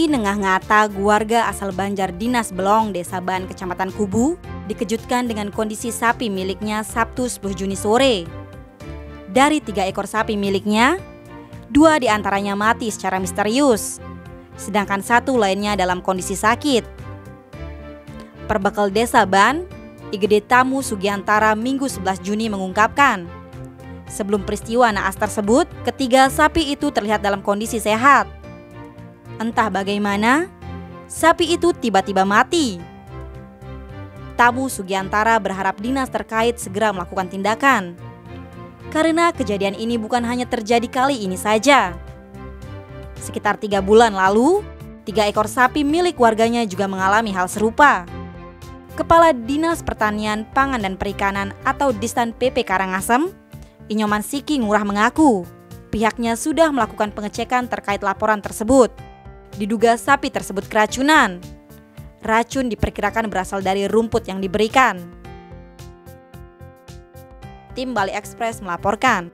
Di Nengah Ngata, warga asal Banjar Dinas Belong, Desa Ban, Kecamatan Kubu, dikejutkan dengan kondisi sapi miliknya Sabtu 10 Juni sore. Dari 3 ekor sapi miliknya, 2 diantaranya mati secara misterius, sedangkan 1 lainnya dalam kondisi sakit. Perbekal Desa Ban, IGD Tamu Sugiantara Minggu 11 Juni mengungkapkan, sebelum peristiwa naas tersebut, ketiga sapi itu terlihat dalam kondisi sehat. Entah bagaimana, sapi itu tiba-tiba mati. Tamu Sugiantara berharap dinas terkait segera melakukan tindakan, karena kejadian ini bukan hanya terjadi kali ini saja. Sekitar 3 bulan lalu, 3 ekor sapi milik warganya juga mengalami hal serupa. Kepala Dinas Pertanian, Pangan dan Perikanan atau Distan PP Karangasem, Inyoman Siki Ngurah mengaku, pihaknya sudah melakukan pengecekan terkait laporan tersebut. Diduga sapi tersebut keracunan. Racun diperkirakan berasal dari rumput yang diberikan. Tim Bali Express melaporkan.